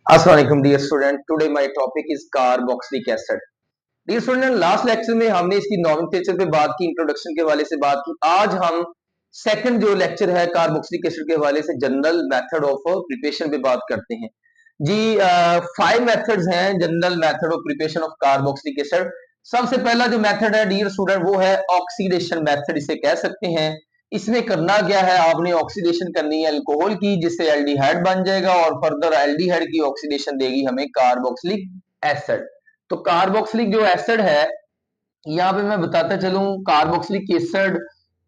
Assalamualaikum dear student. Today my topic is carboxylic acid. Dear student, last lecture में हमने इसकी nomenclature पे बात की, इंट्रोडक्शन के हवाले से बात की। आज हम सेकंड जो लेक्चर है कार्बोक्सिलिक एसिड के हवाले से जनरल मेथड ऑफ प्रिपरेशन पे बात करते हैं जी। 5 मेथड्स हैं general method of preparation of carboxylic acid. सबसे पहला जो मेथड है डियर स्टूडेंट वो है ऑक्सीडेशन मेथड, इसे कह सकते हैं। इसमें करना क्या है, आपने ऑक्सीडेशन करनी है अल्कोहल की, जिससे एल्डिहाइड बन जाएगा और फर्दर एल्डिहाइड की ऑक्सीडेशन देगी हमें कार्बोक्सिलिक एसिड। तो कार्बोक्सिलिक जो एसिड है, यहाँ पे मैं बताता चलूं, कार्बोक्सिलिक एसिड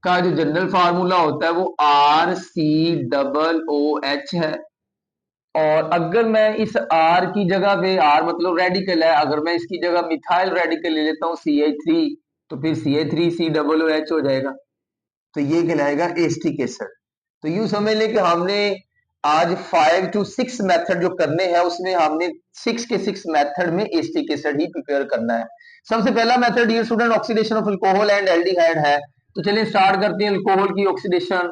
का जो जनरल फार्मूला होता है वो RCOOH है। और अगर मैं इस R की जगह पे, R मतलब रेडिकल है, अगर मैं इसकी जगह मिथाइल रेडिकल ले लेता हूँ CH3, तो फिर CH3COOH हो जाएगा, तो ये कहलाएगा एस्टिक एसिड। तो यूं समझ लें कि हमने आज 5 to 6 मेथड जो करने हैं उसमें हमने 6 के 6 मेथड में एस्टिक एसिड ही प्रिपेयर करना है। सबसे पहला method dear student oxidation of alcohol and aldehyde है। तो चलिए स्टार्ट करते हैं अल्कोहल की ऑक्सीडेशन।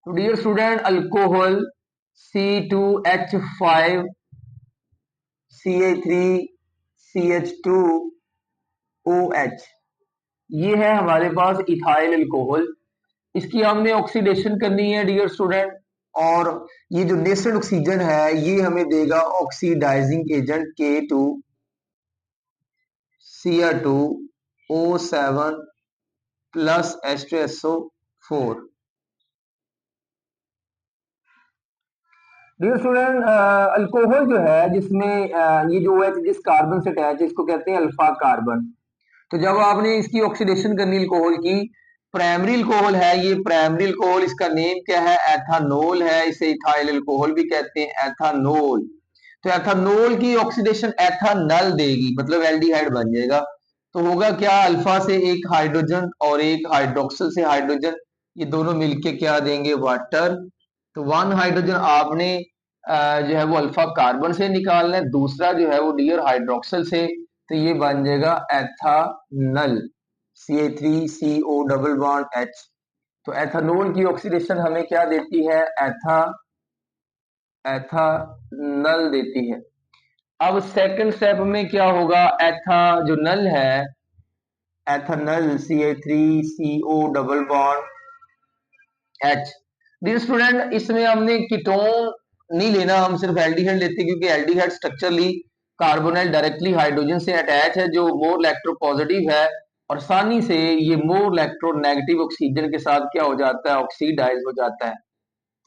तो dear student alcohol C2H5 CH3CH2OH, ये है हमारे पास इथाइल अल्कोहल। इसकी हमने ऑक्सीडेशन करनी है डियर स्टूडेंट, और ये जो नेस्टेड ऑक्सीजन है ये हमें देगा oxidising agent K2Cr2O7 plus H2SO4। Dear student alcohol जो है जिसमें ये जो OH जिस कार्बन से अटैच है इसको कहते हैं अल्फा कार्बन। तो जब आपने इसकी ऑक्सीडेशन करनी अल्कोहल की, प्राइमरी अल्कोहल है ये, प्राइमरी अल्कोहल इसका नेम क्या है, एथानोल है, इसे इथाइल अल्कोहल भी कहते हैं, एथानोल। तो एथानोल की ऑक्सीडेशन एथानल देगी, मतलब एल्डिहाइड बन जाएगा। तो होगा क्या, अल्फा से एक हाइड्रोजन और एक हाइड्रोक्सिल से हाइड्रोजन, ये दोनों मिलके क्या देंगे, वाटर। तो वन हाइड्रोजन आपने जो है वो अल्फा कार्बन से निकालना है, दूसरा जो है वो डियर हाइड्रोक्सिल से, तो ये बन जाएगा एथानल, CH3CO डबल बॉन्ड H। तो एथानोल की ऑक्सीडेशन हमें क्या देती है, एथानल देती है। अब सेकंड स्टेप में क्या होगा, जो नल है, ethanal CH3CO double bond H। Dear student इसमें हमने कीटोन नहीं लेना, हम सिर्फ एल्डिहाइड लेते हैं, क्योंकि aldehyde structurally carbonyl directly hydrogen से अटैच है जो मोर इलेक्ट्रोपॉजिटिव है, और आसानी से ये मोर इलेक्ट्रोनेगेटिव ऑक्सीजन के साथ क्या हो जाता है, ऑक्सीडाइज हो जाता है।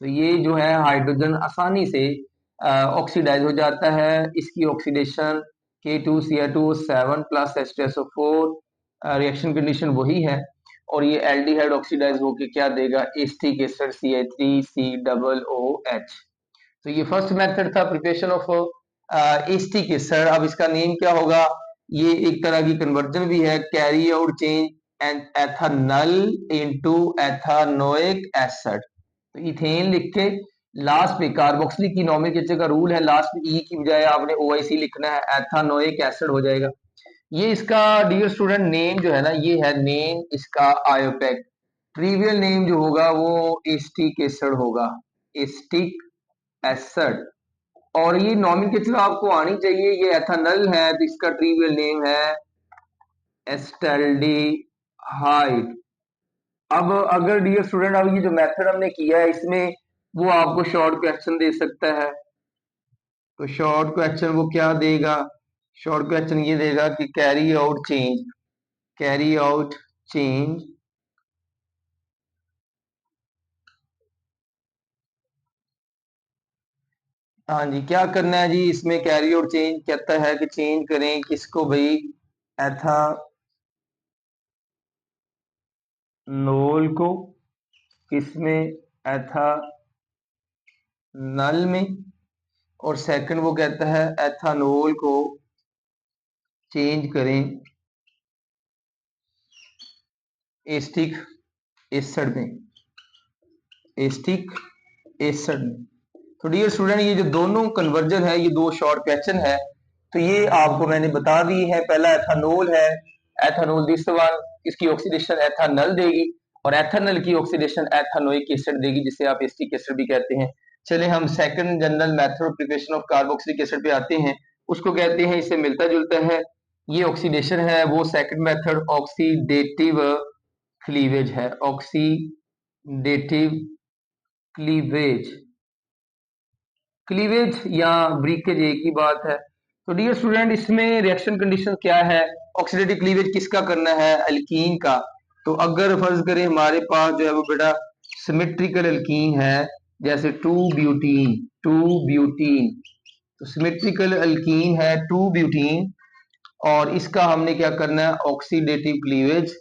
तो ये जो है हाइड्रोजन आसानी से ऑक्सीडाइज हो जाता है। इसकी oxidation K2Cr2O7 plus H2SO4, reaction condition वही है, और ये एल्डिहाइड ऑक्सीडाइज होके क्या देगा, एस्टिक एसिड CH3COOH। तो ये फर्स्ट मेथड था प्रिपरेशन ऑफ एस्टिक एसिड। अब इसका नेम क्या होगा, ये एक तरह की कन्वर्जन भी है, carry out change and ethanal into ethanoic acid. तो इथेन लिख के लास्ट पे कार्बोक्सिलिक की नोमेनक्लेचर का रूल है, लास्ट में ई की बजाय आपने OIC लिखना है, एथानोइक एसिड हो जाएगा। ये इसका डियर स्टूडेंट नेम जो है ना, ये है नेम इसका आयोपेक। ट्रिवियल नेम जो होगा वो एस्टिक एसिड होगा, एस्टिक एसिड। और ये नोमेनक्लेचर आपको आनी चाहिए, ये एथानल है तो इसका ट्रिवियल नेम है एस्टल्डिहाइड। अब अगर डियर स्टूडेंट अब ये जो मेथड हमने किया है इसमें वो आपको शॉर्ट क्वेश्चन दे सकता है, तो शॉर्ट क्वेश्चन वो क्या देगा, शॉर्ट क्वेश्चन ये देगा कि carry out change, carry out change हाँ जी, क्या करना है जी इसमें, कैरी आउट चेंज कहता है कि चेंज करें किसको भाई, एथानोल को, किसमें, एथानल में, और सेकंड वो कहता है एथानोल को चेंज करें एस्टिक एसिड में, एस्टिक एसिड में। तो डियर स्टूडेंट ये जो दोनों कन्वर्जन है, ये दो शॉर्ट क्वेश्चन है, तो ये आपको मैंने बता दी है। पहला एथानोल है, एथानोल दिस वन, इसकी ऑक्सीडेशन एथानल देगी, और एथानल की ऑक्सीडेशन एथानोइक एसिड देगी, जिसे आप एस्टिक एसिड भी कहते हैं। चले हम second general method of preparation of carboxylic acid पे आते हैं। उसको कहते हैं, इससे मिलता जुलता है, ये ऑक्सीडेशन है, वो सेकंड मेथड ऑक्सीडेटिव क्लीवेज है। ऑक्सीडेटिव क्लीवेज, क्लीवेज या ब्रीकेज एक ही बात है। तो डियर स्टूडेंट, इसमें रिएक्शन कंडीशन क्या है? ऑक्सीडेटिव क्लीवेज किसका करना है? अल्कीन का। तो अगर फर्ज करें हमारे पास जो है वो बेटा सिमेट्रिकल अल्कीन है, जैसे 2 ब्यूटीन, 2 ब्यूटीन, तो सिमेट्रिकल अल्कीन है 2 ब्यूटीन, और इसका हमने क्या करना है? Oxidative cleavage.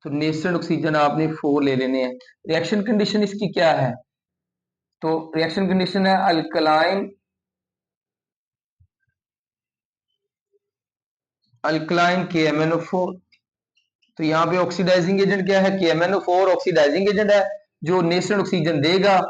तो नेस्टेड ऑक्सीजन आपने 4 ले लेने हैं। रिएक्शन कंडीशन इसकी क्या है? तो रिएक्शन कंडीशन है अल्कलाइन, अल्कलाइन KMnO4। तो यहाँ पे ऑक्सीडाइजिंग एजेंट क्या है? KMnO4 ऑक्सीडाइजिंग एजेंट है, जो नेस्टेड ऑक्सीजन देगा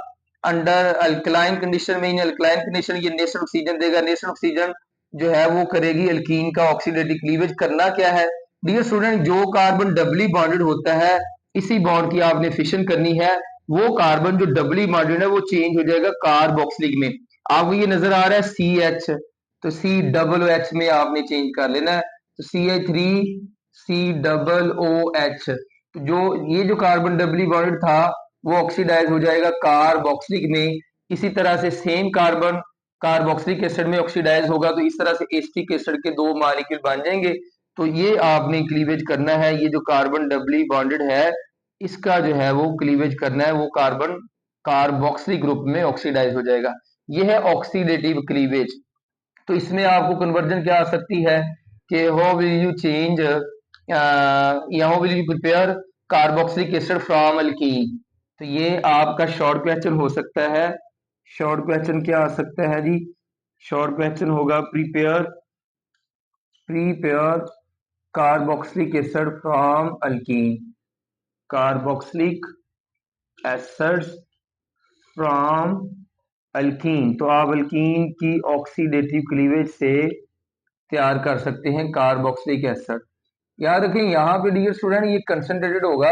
अंडर अल्कलाइन कंडीशन में। इन अल्कलाइन कंडीशन ये नेस्टेड ऑक्सीजन देगा। नेस्टेड ऑक्सीजन जो है वो करेगी अल्कीन का ऑक्सीडेटिव क्लीवेज। करना क्या है डियर स्टूडेंट? जो कार्बन डबली बॉन्डेड होता है, इसी बॉन्ड की आपने फिशन करनी है। वो कार्बन जो डबली बॉन्डेड है वो चेंज हो जाएगा कार्बोक्सिलिक में। आपको ये नजर आ रहा है CH, तो COOH में आपने चेंज कर लेना है। तो CH3COOH, जो ये जो कार्बन डबली बॉन्डेड था वो ऑक्सीडाइज हो जाएगा कार्बोक्सिलिक में। इसी तरह से सेम कार्बन कार्बोक्सिलिक एसिड में ऑक्सीडाइज होगा, तो इस तरह से एसिटिक एसिड के 2 मॉलिक्यूल बन जाएंगे। तो ये आपने क्लीवेज करना है। ये जो कार्बन डबली बॉन्डेड है, इसका जो है वो क्लीवेज करना है, वो कार्बन कार्बोक्सिलिक ग्रुप में ऑक्सीडाइज हो जाएगा। ये है ऑक्सीडेटिव क्लीवेज। तो इसमें आपको कन्वर्जन क्या आ सकती है कि how will you change, how will you prepare carboxylic acid from alkyne. तो ये आपका शॉर्ट क्वेश्चन हो सकता है। शॉर्ट क्वेश्चन क्या आ सकता है जी? शॉर्ट क्वेश्चन होगा prepare, prepare carboxylic acid from alkyne, carboxylic acids from alkyne. तो आप अल्कीन की ऑक्सीडेटिव क्लीवेज से तैयार कर सकते हैं कार्बोक्सिलिक एसिड। याद रखें यहाँ पे डियर स्टूडेंट ये कंसंट्रेटेड होगा।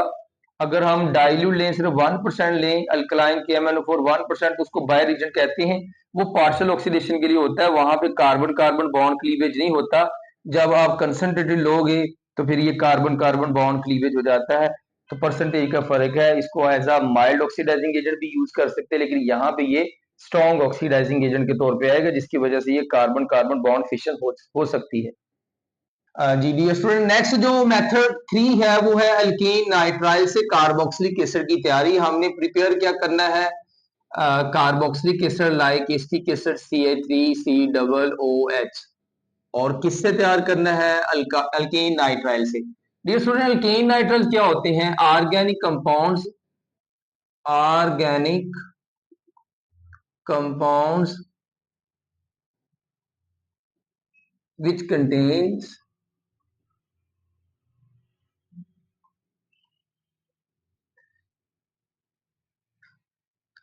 अगर हम डाइल्यूट लें, सिर्फ 1% लें अल्कलाइन KMnO4 1%, तो उसको बाय रीजन कहते हैं। वो पार्शियल ऑक्सीडेशन के लिए होता है, वहां पे कार्बन कार्बन बॉन्ड क्लीवेज नहीं होता। जब आप कंसंट्रेटेड लोगे तो फिर ये कार्बन कार्बन बॉन्ड क्लीवेज हो जाता है। तो परसेंटेज का फर्क है। इसको as a mild oxidising agent भी यूज कर सकते हैं, लेकिन यहाँ पे ये स्ट्रॉन्ग ऑक्सीडाइजिंग एजेंट के तौर पे आएगा, जिसकी वजह से ये कार्बन कार्बन बॉन्ड फिशन हो सकती है। जी डियर स्टूडेंट, नेक्स्ट जो मेथड 3 है वो है अल्कीन नाइट्राइल से कार्बोक्सिलिक एसिड की तैयारी। हमने प्रिपेयर क्या करना है? Carboxylic acid like acetic acid CH3COOH। और किससे तैयार करना है? अल्कीन नाइट्राइल से। डियर स्टूडेंट, अल्कीन नाइट्राइल क्या होते हैं? Organic compounds, organic compounds which contains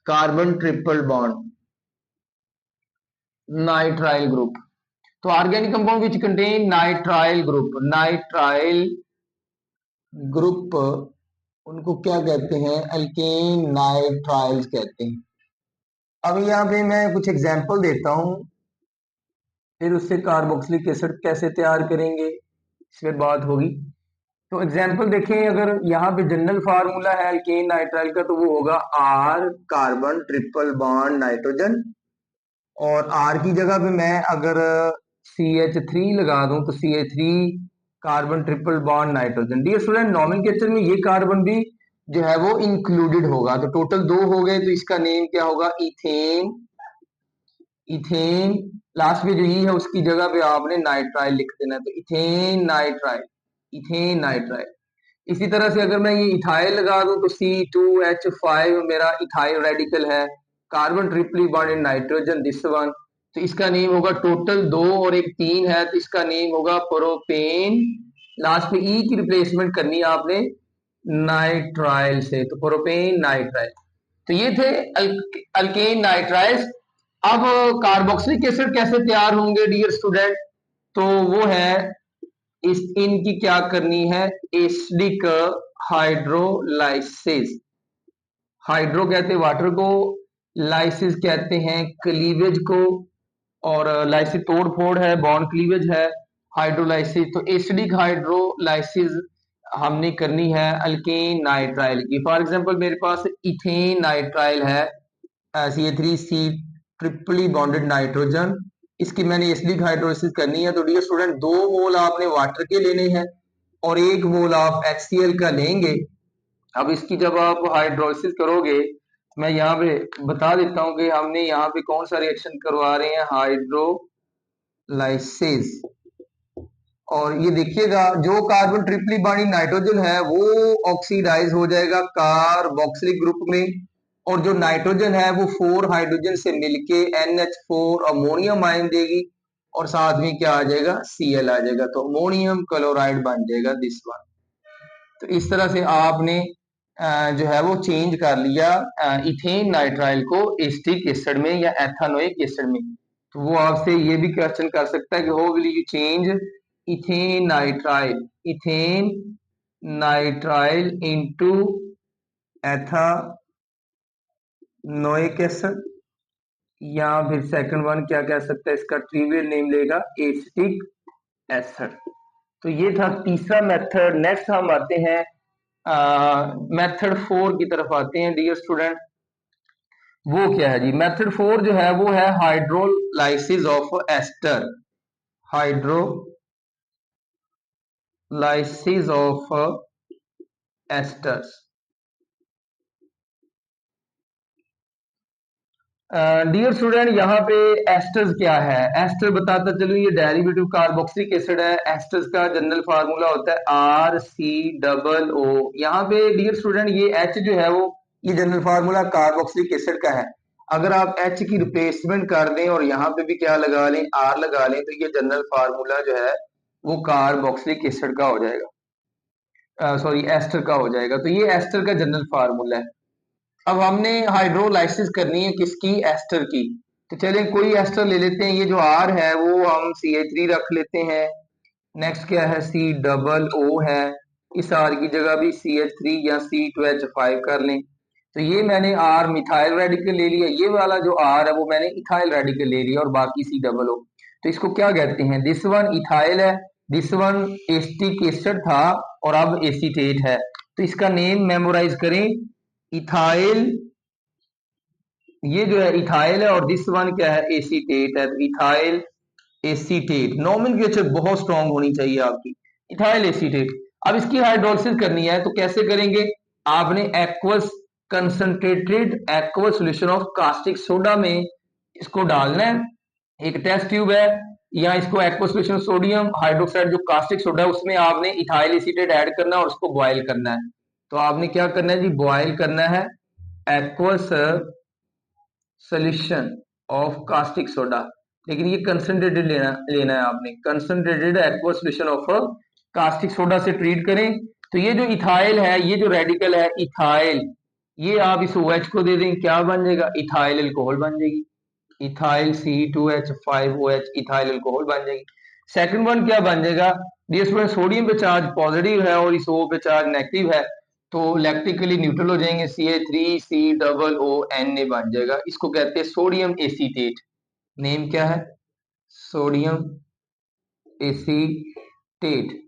carbon triple bond nitrile group. तो organic compound which contain nitrile group, nitrile group उनको क्या कहते हैं? अल्केन नाइट्राइल्स कहते हैं। अब यहाँ पे मैं कुछ एग्जांपल देता हूँ, फिर उससे कार्बोक्सिलिक एसिड कैसे तैयार करेंगे इस पर बात होगी। तो एग्जांपल देखें, अगर यहाँ पे जनरल फार्मूला है अल्केन नाइट्राइल का, तो वो होगा R carbon triple bond nitrogen, और R की जगह पे मैं अगर CH3 लगा दूं तो CH3 carbon triple bond nitrogen. Dear student, nomenclature में ये कार्बन भी जो है वो इंक्लूडेड होगा। तो टोटल 2 हो गए, तो इसका नेम क्या होगा? इथेन। इथेन लास्ट में जो ई है उसकी जगह पे आपने नाइट्राइल लिख देना है, तो इथेन नाइट्राइल, इथेन नाइट्राइल। इसी तरह से अगर मैं ये इथाइल लगा दूं तो C2H5 मेरा इथाइल रेडिकल है, carbon triply bonded nitrogen this one. तो इसका नेम होगा, टोटल 2 और एक 3 है, तो इसका नेम होगा प्रोपेन। लास्ट में ई की रिप्लेसमेंट करनी है आपने नाइट्राइल से, तो प्रोपेन नाइट्राइल। तो ये थे अल्केन नाइट्राइल्स। अब कार्बोक्सिलिक एसिड कैसे तैयार होंगे डियर स्टूडेंट? तो वो है इस इनकी क्या करनी है? Acidic hydrolysis. हाइड्रो कहते हैं वाटर को, लाइसिस कहते हैं क्लीवेज को, और लाइसिस तोड़ फोड़ है, बॉन्ड क्लीवेज है। हाइड्रोलाइसिस, तो एसिडिक हाइड्रोलाइसिस हमने करनी है अल्केन नाइट्राइल की। फॉर एग्जांपल मेरे पास इथेन नाइट्राइल है, CH3C ट्रिपली बॉन्डेड नाइट्रोजन, इसकी मैंने एसिडिक हाइड्रोलाइसिस करनी है। तो डियर स्टूडेंट 2 मोल आपने वाटर के लेने हैं और 1 मोल आप HCl का लेंगे। अब इसकी जब आप हाइड्रोलिसिस करोगे, मैं यहाँ पे बता देता हूँ कि हमने यहाँ पे कौन सा रिएक्शन करवा रहे हैं, हाइड्रोलाइसिस। और ये देखिएगा जो कार्बन ट्रिपली बॉन्डिंग नाइट्रोजन है वो ऑक्सीडाइज हो जाएगा कार्बोक्सिलिक ग्रुप में, और जो नाइट्रोजन है वो 4 हाइड्रोजन से मिलके NH4 अमोनियम आयन देगी, और साथ में क्या आ जाएगा, Cl आ जाएगा, तो अमोनियम क्लोराइड बन जाएगा दिस वन। तो इस तरह से आपने जो है वो चेंज कर लिया इथेन नाइट्राइल को एसिटिक एसिड में या एथानोइक एसिड में। तो वो आपसे ये भी क्वेश्चन कर सकता है कि how will you change ethane nitrile into ethanoic acid, या फिर सेकंड वन क्या कह सकता है, इसका ट्रिवियल नेम लेगा एसिटिक एसिड। तो ये था तीसरा मेथड। नेक्स्ट हम आते हैं मेथड 4 की तरफ आते हैं डियर स्टूडेंट। वो क्या है जी, मेथड 4 जो है वो है hydrolysis of ester, hydrolysis of esters. Dear student यहाँ पे एस्टर्स क्या है, एस्टर बताता चलो, ये डेरिवेटिव कार्बोक्सिलिक एसिड है। एस्टर्स का जनरल फार्मूला होता है RCOO। यहाँ पे डियर स्टूडेंट ये H जो है वो, ये जनरल फार्मूला कार्बोक्सिलिक एसिड का है। अगर आप H की रिप्लेसमेंट कर दें और यहाँ पे भी क्या लगा लें, R लगा लें, तो ये जनरल फार्मूला जो है वो कार्बोक्सिलिक एसिड का हो जाएगा, सॉरी एस्टर का हो जाएगा। तो ये एस्टर का जनरल फार्मूला है। अब हमने हाइड्रोलाइसिस करनी है किसकी, एस्टर की। तो चलिए कोई एस्टर ले लेते हैं, ये जो R है वो हम CH3 रख लेते हैं। नेक्स्ट क्या है, COO है, इस R की जगह भी CH3 या C2H5 कर लें। तो ये मैंने R मिथाइल रेडिकल ले लिया, ये वाला जो R है वो मैंने इथाइल रेडिकल ले लिया, और बाकी COO। तो इसको क्या कहते हैं, दिस वन इथाइल है, दिस वन एसिटिक एसिड था और अब एसीटेट है। तो इसका नेम मेमोराइज करें, इथाइल, ये जो है इथाइल है, और दिस वन क्या है, एसीटेट है। इथाइल एसीटेट, नोमेनक्लेचर बहुत स्ट्रांग होनी चाहिए आपकी, इथाइल एसीटेट। अब इसकी हाइड्रोलिसिस करनी है तो कैसे करेंगे, आपने aqueous concentrated aqueous solution of caustic soda में इसको डालना है। एक टेस्ट ट्यूब है, या इसको एक्वस सॉल्यूशन सोडियम हाइड्रोक्साइड जो कास्टिक सोडा है उसमें आपने इथाइल एसीटेट ऐड करना है और उसको बॉयल करना है। तो आपने क्या करना है जी, बॉयल करना है aqueous solution of caustic soda, लेकिन ये कंसंट्रेटेड लेना है आपने, concentrated aqueous solution of caustic soda से ट्रीट करें। तो ये जो इथाइल है, ये जो रेडिकल है इथाइल, ये आप इस OH को दे दें, क्या बन जाएगा, इथाइल अल्कोहल बन जाएगी, इथाइल C2H5OH इथाइल अल्कोहल बन जाएगी। सेकंड वन क्या बन जाएगा, जिसमें सोडियम पे चार्ज पॉजिटिव है और इस O पे चार्ज नेगेटिव है, तो इलेक्ट्रिकली न्यूट्रल हो जाएंगे, CH3COONA बन जाएगा। इसको कहते हैं सोडियम एसीटेट। नेम क्या है, सोडियम एसीटेट।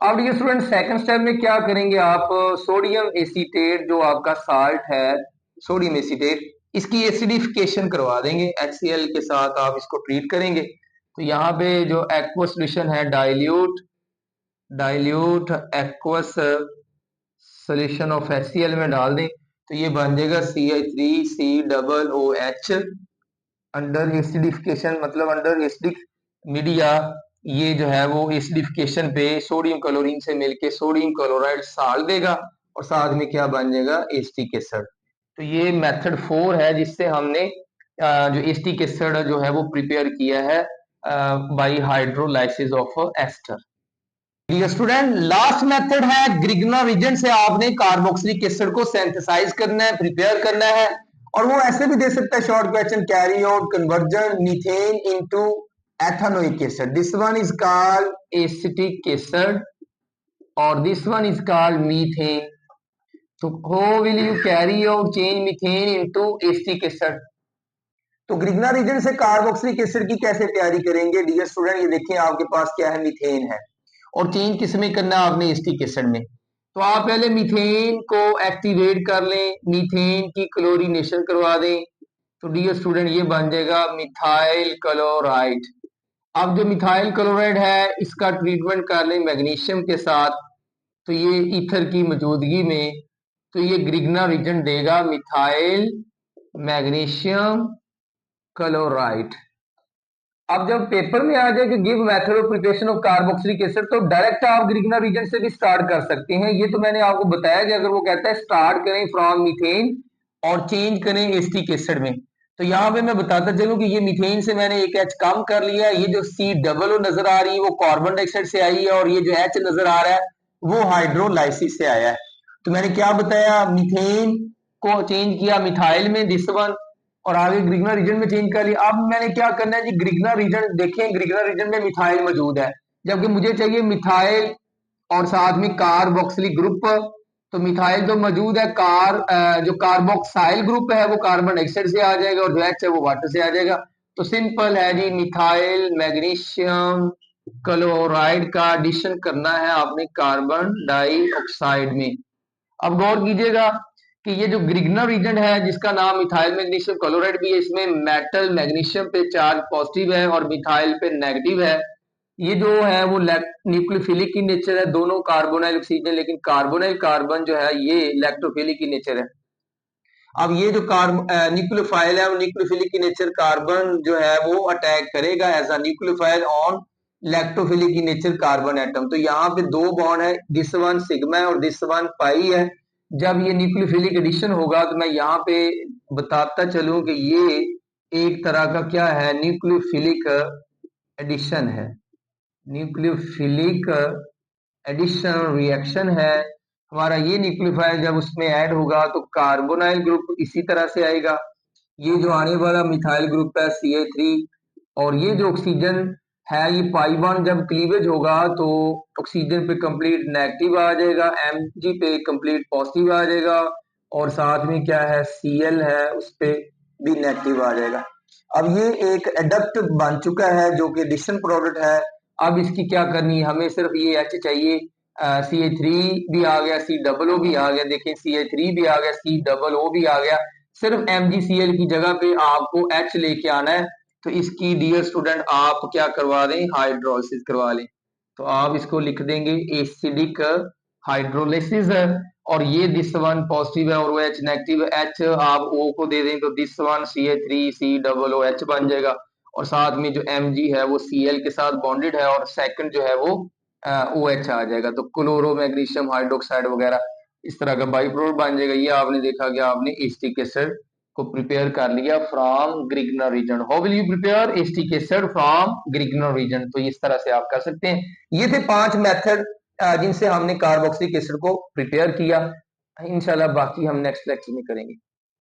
अब ये स्टूडेंट सेकंड स्टेप में क्या करेंगे आप, सोडियम एसीटेट जो आपका साल्ट है, सोडियम एसीटेट, इसकी एसिडिफिकेशन करवा देंगे, HCl के साथ आप इसको ट्रीट करेंगे। तो यहाँ पे जो एक्वस सॉल्यूशन है, dilute aqueous solution of HCl में डाल दें, तो ये बन जाएगा CH3COOH अंडर एसिडिफिकेशन, मतलब अंडर एसिडिक मीडिया। ये जो है वो एसिडिफिकेशन पे सोडियम क्लोरीन से मिलके सोडियम क्लोराइड साल्ट देगा, और साथ में क्या बन जाएगा, एसिटिक एसिड। तो ये मेथड 4 है जिससे हमने जो एसिटिक एसिड जो है वो प्रिपेयर किया है by hydrolysis of ester. Dear student last method है ग्रिग्ना रीजन से आपने कार्बोक्सिलिक एसिड को सिंथेसाइज करना है, प्रिपेयर करना है। और वो ऐसे भी दे सकता है short question, carry out conversion methane into ethanoic acid, this one is called acetic acid और this one is called methane. तो how will you carry or change methane into acetic acid? तो ग्रिग्ना रीजन से carboxylic acid की कैसे तैयारी करेंगे dear student? ये देखिए आपके पास क्या है, मीथेन है और चेंज किस में करना है आपने, एसिटिक एसिड में। तो आप पहले मीथेन को एक्टिवेट कर लें, मीथेन की क्लोरीनेशन करवा दें, तो डियर स्टूडेंट ये बन जाएगा मिथाइल क्लोराइड। अब जो मिथाइल क्लोराइड है इसका ट्रीटमेंट कर लें मैग्नीशियम के साथ, तो ये ईथर की मौजूदगी में, तो ये ग्रिग्ना रीजन देगा मिथाइल मैग्नीशियम क्लोराइड। अब जब पेपर में आ जाए कि give method of preparation of carboxylic acid, तो डायरेक्ट आप ग्रिग्ना रीजन से भी स्टार्ट कर सकते हैं। ये तो मैंने आपको बताया कि अगर वो कहता है स्टार्ट करें फ्रॉम मीथेन और चेंज करें एसिटिक एसिड में, तो यहाँ पे मैं बताता चलूं कि ये मीथेन से मैंने एक एच कम कर लिया है, ये जो सी डबल ओ नजर आ रही है वो कार्बन डाइऑक्साइड से आई है, और ये जो एच नजर आ रहा है वो हाइड्रोलाइसिस से आया है। तो मैंने क्या बताया, मीथेन को चेंज किया मिथाइल में, दिस वन, और आगे ग्रिग्ना रीजन में चेंज कर लिया। अब मैंने क्या करना है जी, ग्रिग्ना रीजन देखें, ग्रिग्ना रीजन में मिथाइल मौजूद है, जबकि मुझे चाहिए मिथाइल और साथ में कार्बोक्सिलिक ग्रुप। तो मिथाइल तो मौजूद है, जो कार्बोक्साइल ग्रुप है वो कार्बन डाइऑक्साइड से आ जाएगा, और जो एच है वो वाटर से आ जाएगा। तो सिंपल है जी, मिथाइल मैग्नीशियम क्लोराइड का एडिशन करना है आपने कार्बन डाइऑक्साइड में। अब गौर कीजिएगा कि ये जो ग्रिग्ना रीजन है जिसका नाम मिथाइल मैग्नीशियम क्लोराइड भी है, इसमें मेटल मैग्नीशियम पे चार्ज पॉजिटिव है और मिथाइल पे नेगेटिव है। ये जो है वो न्यूक्लियोफिलिक की नेचर है, दोनों कार्बोनाइल ऑक्सीजन, लेकिन कार्बोनाइल कार्बन जो है ये इलेक्ट्रोफिलिक की नेचर है। अब ये जो न्यूक्लियोफाइल है वो न्यूक्लियोफिलिक की नेचर, कार्बन जो है वो अटैक करेगा as a nucleophile on electrophilic की नेचर कार्बन एटम। तो यहाँ पे दो बॉन्ड है, दिस वन सिग्मा है और दिस वन पाई है। जब ये न्यूक्लियोफिलिक एडिशन होगा तो मैं यहाँ पे बताता चलूं कि ये एक तरह का क्या है, न्यूक्लियोफिलिक एडिशन है, न्यूक्लियोफिलिक एडिशन रिएक्शन है हमारा। ये न्यूक्लियोफाइल जब उसमें ऐड होगा तो कार्बोनाइल ग्रुप इसी तरह से आएगा, ये जो आने वाला मिथाइल ग्रुप है CH3, और ये जो ऑक्सीजन है ये पाई बॉन्ड जब क्लीवेज होगा तो ऑक्सीजन पे कंप्लीट नेगेटिव आ जाएगा, Mg पे कंप्लीट पॉजिटिव आ जाएगा, और साथ में क्या है Cl है उस पे भी नेगेटिव आ जाएगा। अब ये एक एडप्ट बन चुका है जो कि एडिशन प्रोडक्ट है। अब इसकी क्या करनी है, हमें सिर्फ ये H चाहिए, CH3 भी आ गया, C डबल O भी आ गया, देखें CH3 भी आ गया, C डबल O भी आ गया, सिर्फ MgCl की जगह पे आपको H लेके आना है। तो इसकी डियर स्टूडेंट आप क्या करवा दें, हाइड्रोलिसिस करवा लें। तो आप इसको लिख देंगे एसिडिक हाइड्रोलिसिस, और ये दिस वन पॉजिटिव है और वो H नेगेटिव है, H आप O को दे दें तो this one CH3 C double O H बन जाएगा, और साथ में जो Mg है वो Cl के साथ बॉन्डेड है, और सेकंड जो है वो OH आ जाएगा। तो क्लोरो मैग्नीशियम हाइड्रोक्साइड वगैरह इस तरह का बाई प्रोडक्ट बन जाएगा। ये आपने देखा कि आपने एसिटिक एसिड को प्रिपेयर कर लिया from Grignard reagent. How will you prepare acetic acid from Grignard reagent? तो इस तरह से आप कर सकते हैं। ये थे 5 मेथड जिनसे हमने कार्बोक्सिलिक एसिड को प्रिपेयर किया। इंशाल्लाह बाकी हम नेक्स्ट लेक्चर में करेंगे।